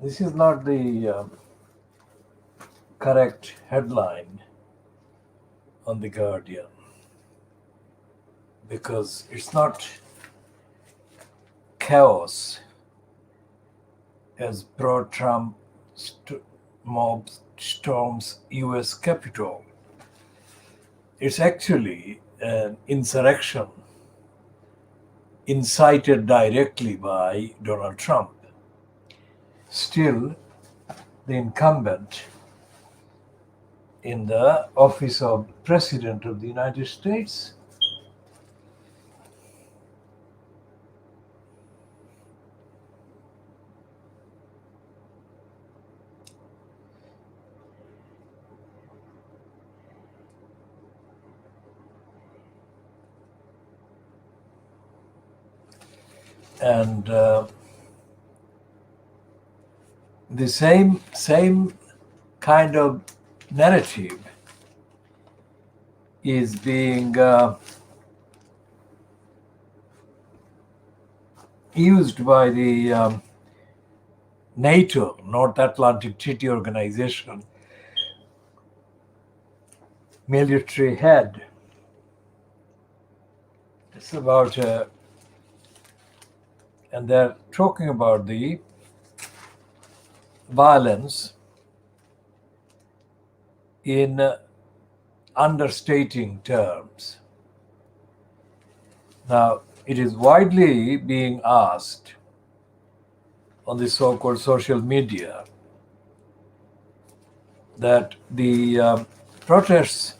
This is not the correct headline on The Guardian because it's not chaos as pro-Trump mob storms US Capitol. It's actually an insurrection incited directly by Donald Trump. Still, the incumbent in the office of President of the United States and the same kind of narrative is being used by the NATO, North Atlantic Treaty Organization, military head. It's about, and they're talking about the violence in understating terms. Now, it is widely being asked on the so-called social media that the protests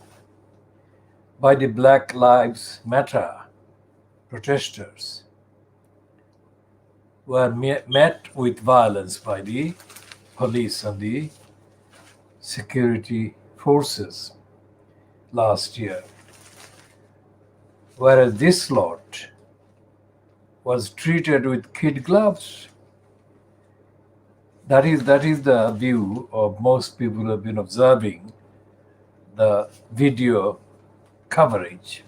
by the Black Lives Matter protesters were met with violence by the police and the security forces last year, whereas this lot was treated with kid gloves. That is the view of most people who have been observing the video coverage.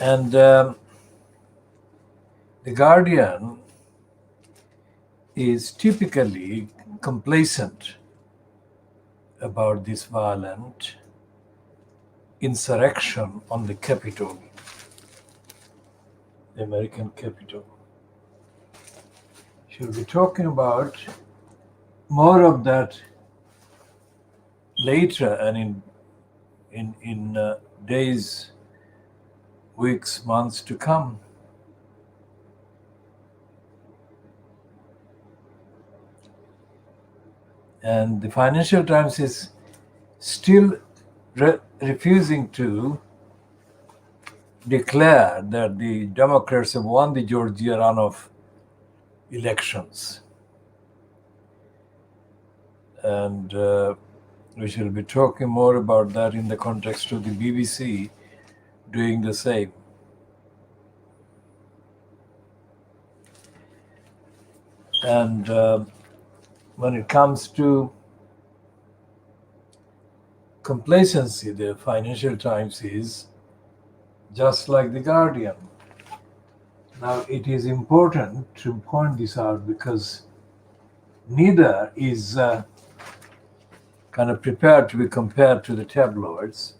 And The Guardian is typically complacent about this violent insurrection on the Capitol, the American Capitol. She'll be talking about more of that later and in days, weeks, months to come. And the Financial Times is still refusing to declare that the Democrats have won the Georgia runoff elections. And we shall be talking more about that in the context of the BBC doing the same. And when it comes to complacency, the Financial Times is just like the Guardian. Now, it is important to point this out because neither is kind of prepared to be compared to the tabloids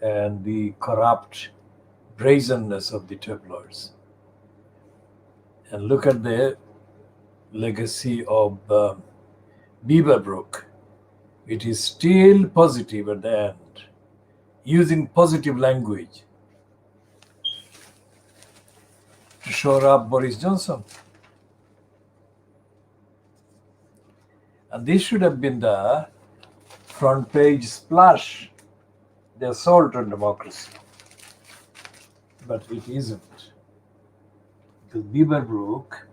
and the corrupt brazenness of the tabloids. And look at the legacy of Beaverbrook. It is still positive at the end, using positive language to shore up Boris Johnson. And this should have been the front page splash, the assault on democracy. But it isn't. Because Beaverbrook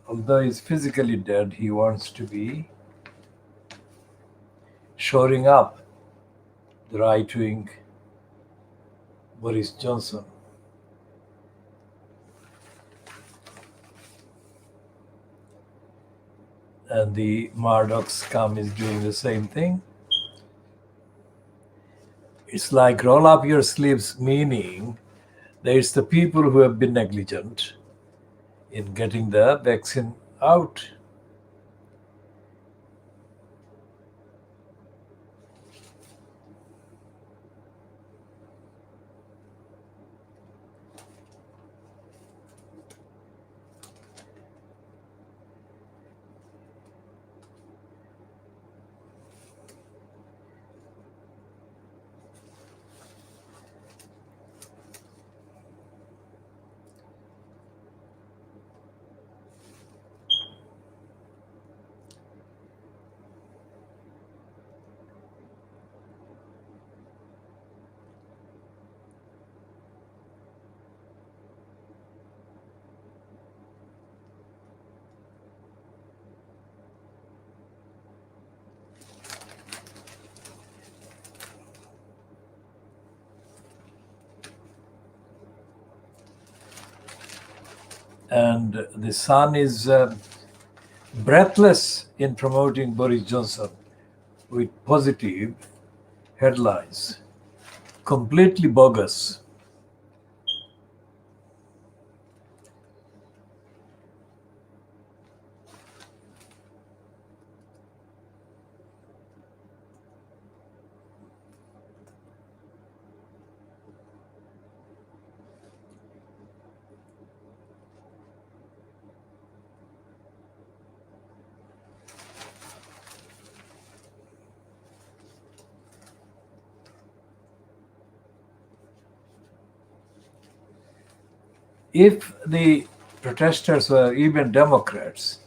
Although he's physically dead, he wants to be shoring up the right wing Boris Johnson. And the Murdoch scum is doing the same thing. It's like roll up your sleeves, meaning there's the people who have been negligent in getting the vaccine out. And the Sun is breathless in promoting Boris Johnson with positive headlines. Completely bogus. If the protesters were even Democrats,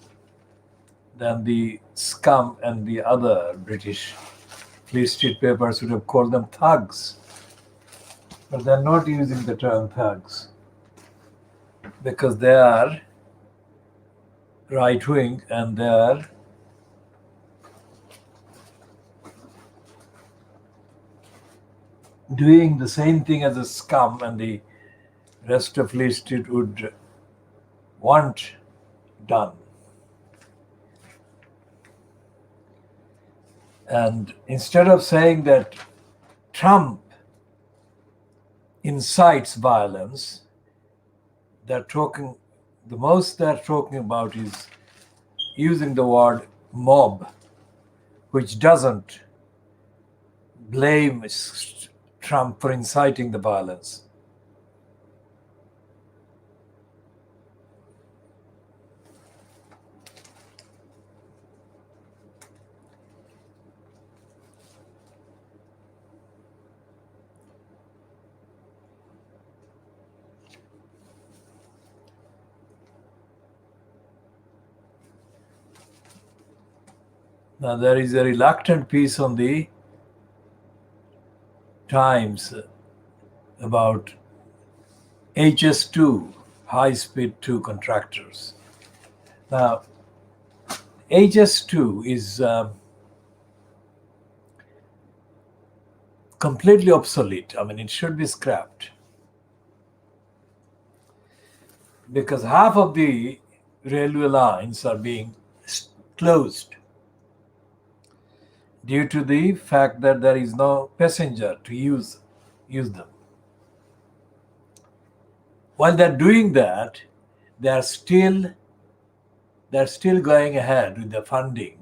then the scum and the other British Fleet Street papers would have called them thugs. But they're not using the term thugs because they are right wing and they are doing the same thing as the scum and the rest of Fleet Street would want done. And instead of saying that Trump incites violence, the most they're talking about is using the word mob, which doesn't blame Trump for inciting the violence. Now, there is a reluctant piece on the Times about HS2, high-speed 2 contractors. Now, HS2 is completely obsolete. I mean, it should be scrapped because half of the railway lines are being closed due to the fact that there is no passenger to use them. While they're doing that, they're still going ahead with the funding,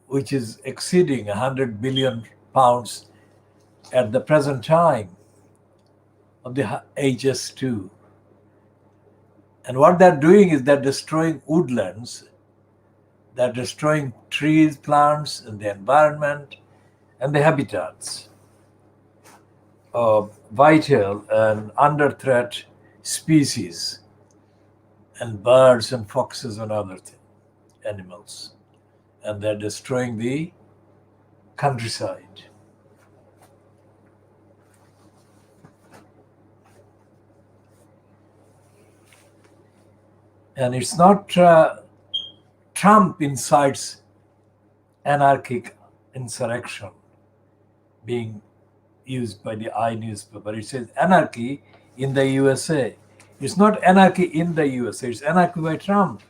which is exceeding 100 billion pounds at the present time of the HS2. And what they're doing is they're destroying woodlands, they're destroying trees, plants, and the environment and the habitats of vital and under threat species and birds and foxes and other animals. And they're destroying the countryside. And it's not Trump incites anarchic insurrection being used by the I newspaper. It says anarchy in the USA. It's not anarchy in the USA, it's anarchy by Trump.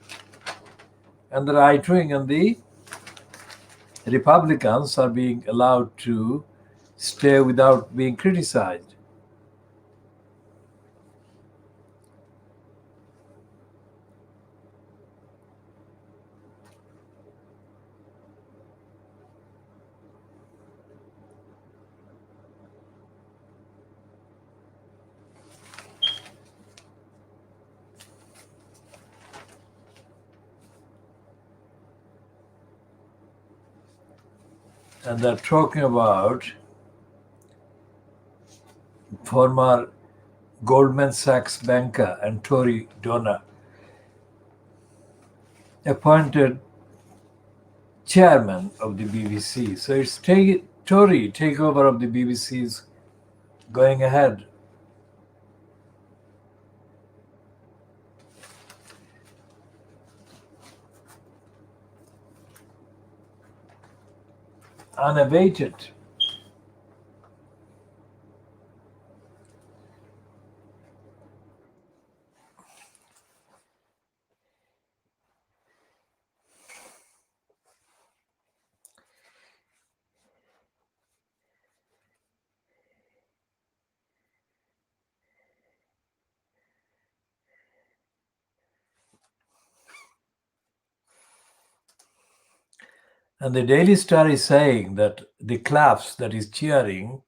And the right wing and the Republicans are being allowed to stay without being criticized. And they're talking about former Goldman Sachs banker and Tory donor appointed chairman of the BBC. So it's Tory takeover of the BBC is going ahead. Unabated. And the Daily Star is saying that the claps that is cheering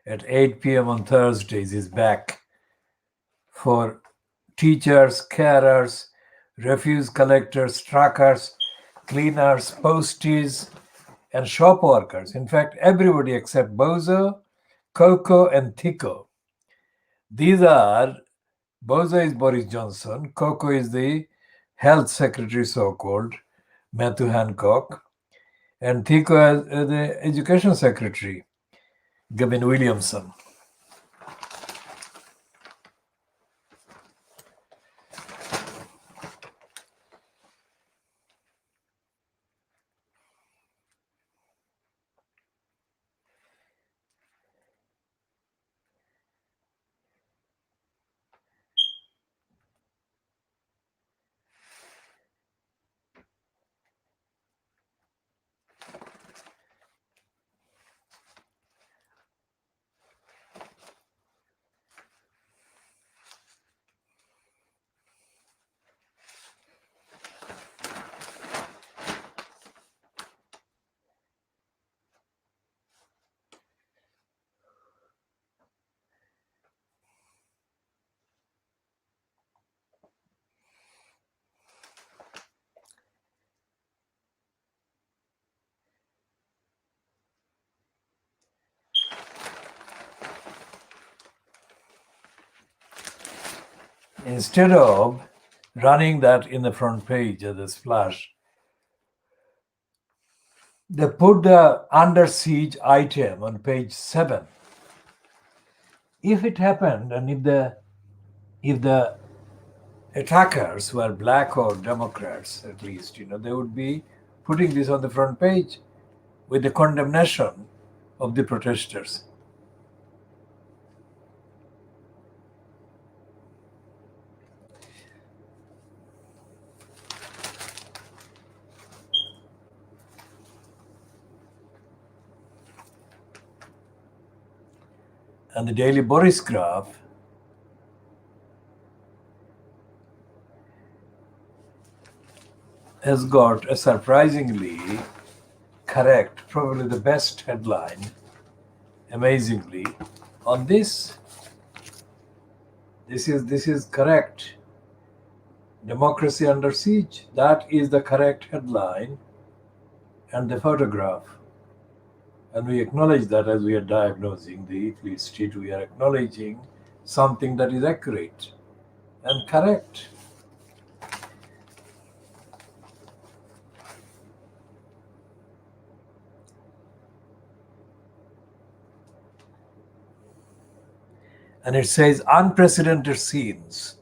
at 8 p.m. on Thursdays is back for teachers, carers, refuse collectors, truckers, cleaners, posties, and shop workers. In fact, everybody except Bozo, Coco, and Tico. These are Bozo is Boris Johnson, Coco is the health secretary, so called, Matthew Hancock, and Tico is the education secretary, Gavin Williamson. Instead of running that in the front page as a splash, they put the under siege item on page 7. If it happened and if the attackers were black or Democrats, at least, they would be putting this on the front page with the condemnation of the protesters. And the Daily Boris graph has got a surprisingly correct, probably the best headline, amazingly, on this. This is correct. Democracy under siege. That is the correct headline and the photograph. And we acknowledge that as we are diagnosing the fleet state, we are acknowledging something that is accurate and correct. And it says unprecedented scenes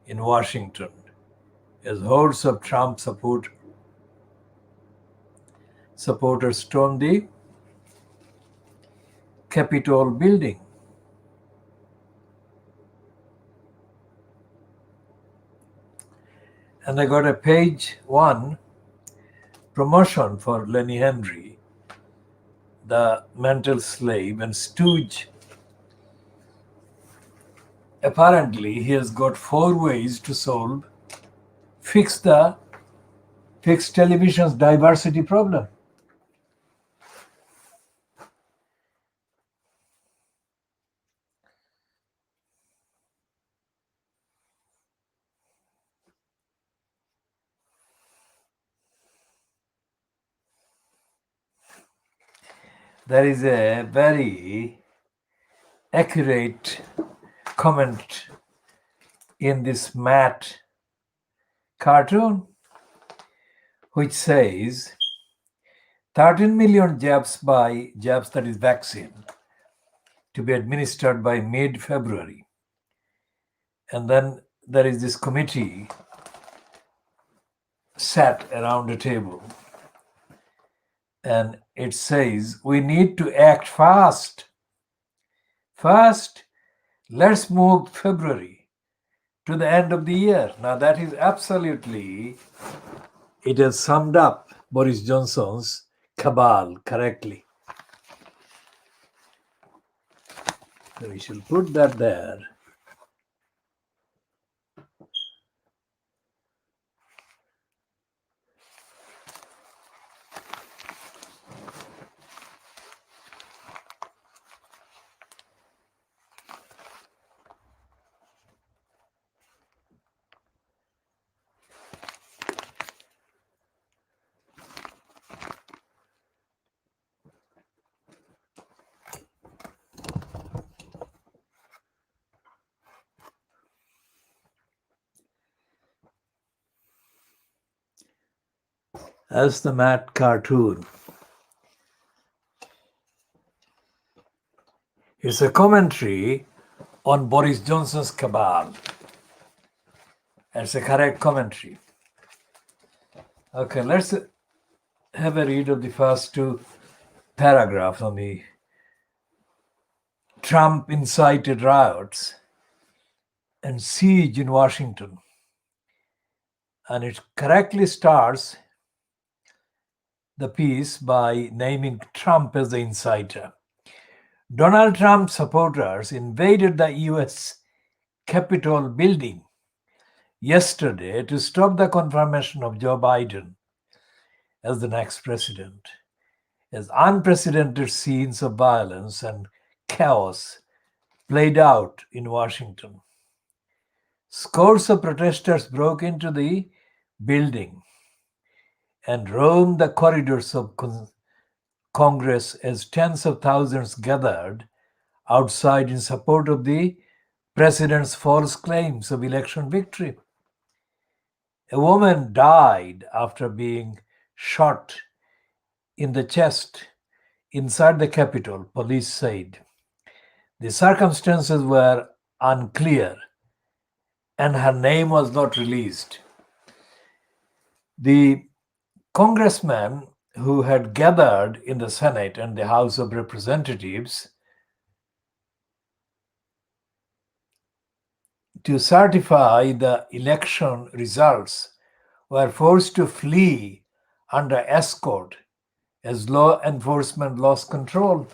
in Washington as hordes of Trump supporters stormed the Capitol building. And I got a page one promotion for Lenny Henry, the mental slave and stooge. Apparently, he has got 4 ways to fix television's diversity problem. There is a very accurate comment in this Matt cartoon, which says 13 million jabs, that is vaccine, to be administered by mid-February. And then there is this committee sat around a table, and it says, we need to act fast. First, let's move February to the end of the year. Now that is absolutely, it has summed up Boris Johnson's cabal correctly. So we shall put that there. As the Matt cartoon. It's a commentary on Boris Johnson's cabal. It's a correct commentary. Okay, let's have a read of the first 2 paragraphs on the Trump incited riots and siege in Washington. And it correctly starts the piece by naming Trump as the inciter. Donald Trump supporters invaded the US Capitol building yesterday to stop the confirmation of Joe Biden as the next president, as unprecedented scenes of violence and chaos played out in Washington. Scores of protesters broke into the building and roamed the corridors of Congress as tens of thousands gathered outside in support of the president's false claims of election victory. A woman died after being shot in the chest inside the Capitol, police said. The circumstances were unclear and her name was not released. The congressmen who had gathered in the Senate and the House of Representatives to certify the election results were forced to flee under escort as law enforcement lost control.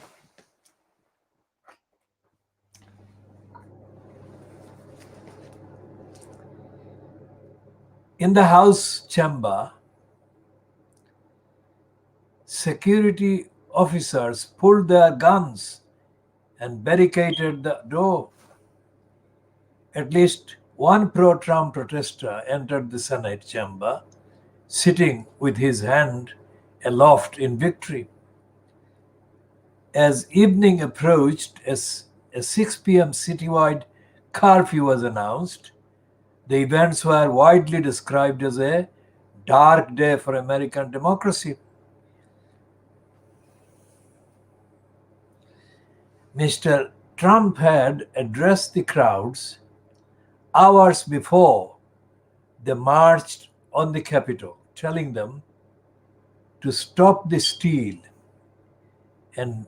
In the House chamber, security officers pulled their guns and barricaded the door. At least one pro-Trump protester entered the Senate chamber, sitting with his hand aloft in victory. As evening approached, as a 6 p.m. citywide curfew was announced, the events were widely described as a dark day for American democracy. Mr. Trump had addressed the crowds hours before they marched on the Capitol, telling them to stop the steal and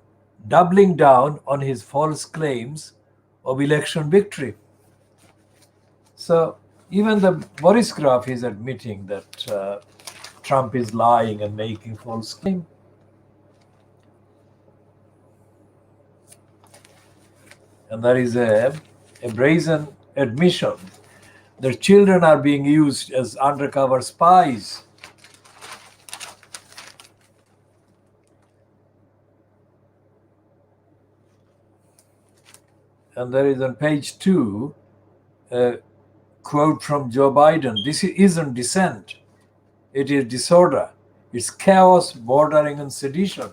doubling down on his false claims of election victory. So even the Boris Graf is admitting that Trump is lying and making false claims. And there is a brazen admission that children are being used as undercover spies. And there is on page 2 a quote from Joe Biden. This isn't dissent, it is disorder. It's chaos bordering on sedition.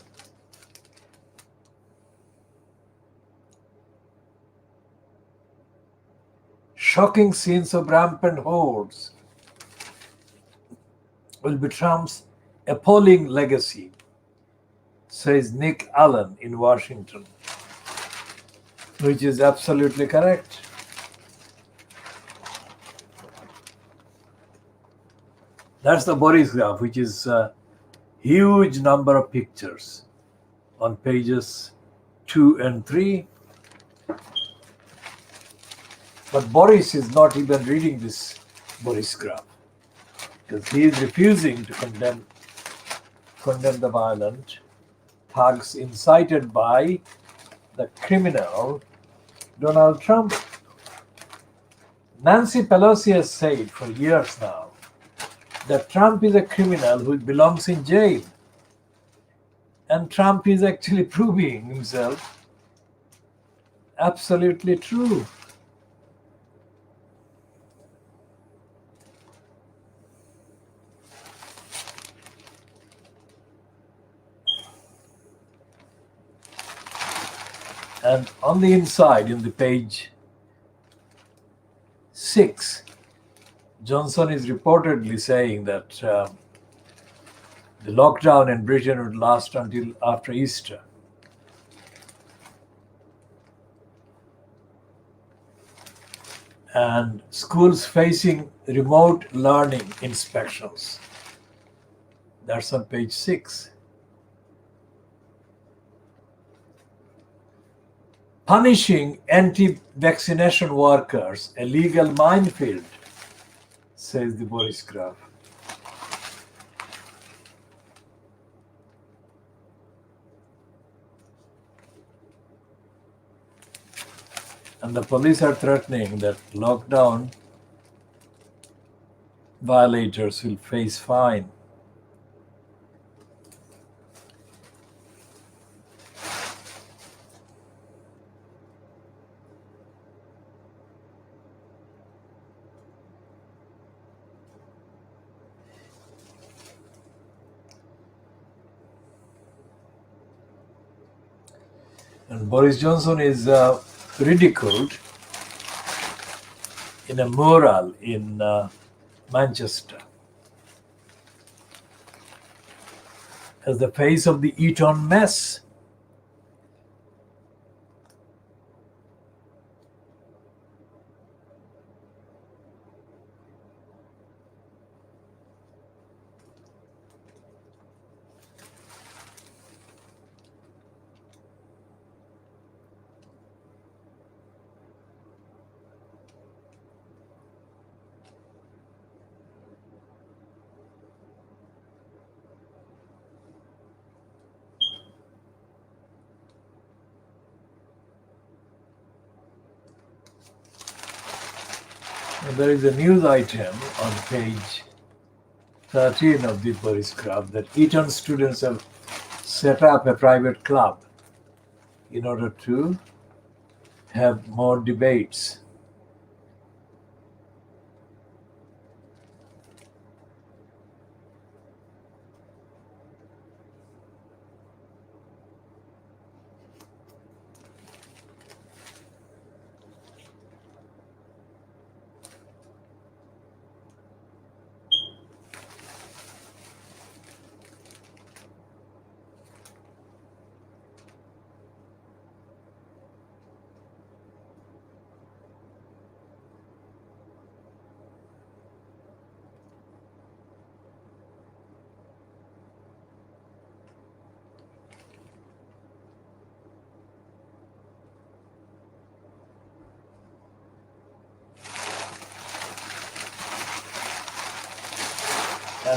Shocking scenes of rampant hordes will be Trump's appalling legacy, says Nick Allen in Washington, which is absolutely correct. That's the Boris Graph, which is a huge number of pictures on pages 2 and 3. But Boris is not even reading this Boris Graph because he is refusing to condemn the violent thugs incited by the criminal Donald Trump. Nancy Pelosi has said for years now that Trump is a criminal who belongs in jail. And Trump is actually proving himself absolutely true. And on the inside, in the page 6, Johnson is reportedly saying that the lockdown in Britain would last until after Easter. And schools facing remote learning inspections. That's on page 6. Punishing anti-vaccination workers, a legal minefield, says the Boris Graph. And the police are threatening that lockdown violators will face fine. And Boris Johnson is ridiculed in a mural in Manchester as the face of the Eton mess. And there is a news item on page 13 of the Boris Graph that Eton students have set up a private club in order to have more debates.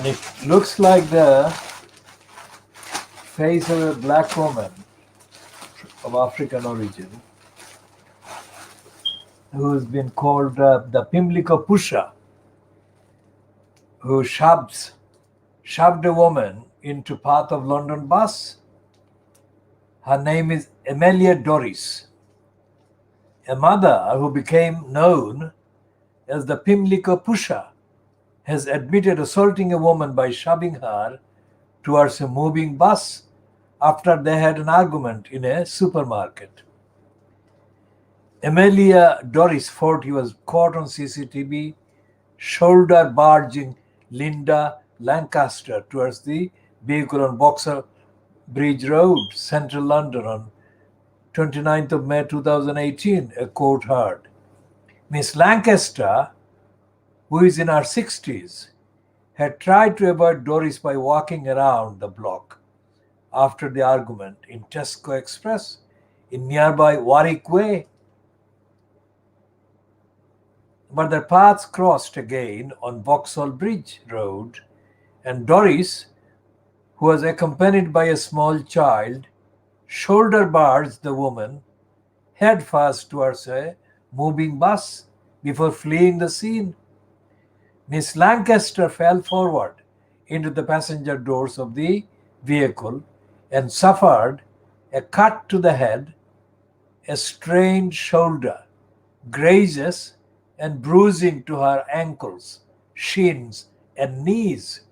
And it looks like the face of a black woman of African origin who's been called the Pimlico Pusher, who shoved a woman into path of London bus. Her name is Amelia Doris. A mother who became known as the Pimlico Pusher has admitted assaulting a woman by shoving her towards a moving bus after they had an argument in a supermarket. Amelia Doris 40 was caught on CCTV shoulder barging Linda Lancaster towards the vehicle on Vauxhall Bridge Road, central London on 29th of May 2018, a court heard. Miss Lancaster, who is in her 60s, had tried to avoid Doris by walking around the block after the argument in Tesco Express in nearby Warwick Way. But their paths crossed again on Vauxhall Bridge Road, and Doris, who was accompanied by a small child, shoulder barged the woman headfirst towards a moving bus before fleeing the scene. Miss Lancaster fell forward into the passenger doors of the vehicle and suffered a cut to the head, a strained shoulder, grazes, and bruising to her ankles, shins, and knees.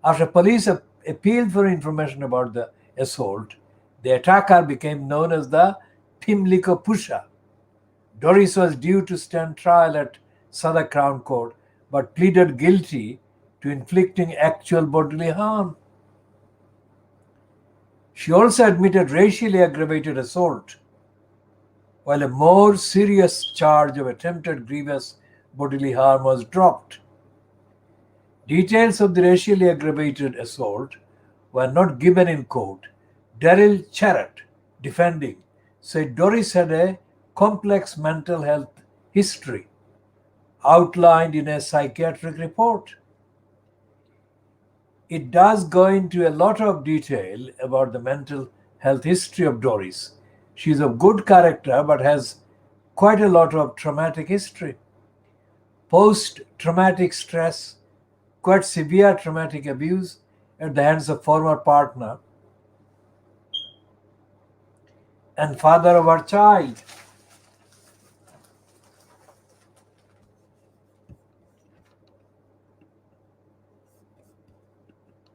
After police appealed for information about the assault, the attacker became known as the Pimlico Pusher. Doris was due to stand trial at Southwark Crown Court but pleaded guilty to inflicting actual bodily harm. She also admitted racially aggravated assault, while a more serious charge of attempted grievous bodily harm was dropped. Details of the racially aggravated assault were not given in court. Daryl Charrett, defending, said Doris had a complex mental health history outlined in a psychiatric report. It does go into a lot of detail about the mental health history of Doris. She's of good character but has quite a lot of traumatic history. Post-traumatic stress, quite severe traumatic abuse at the hands of former partner and father of her child.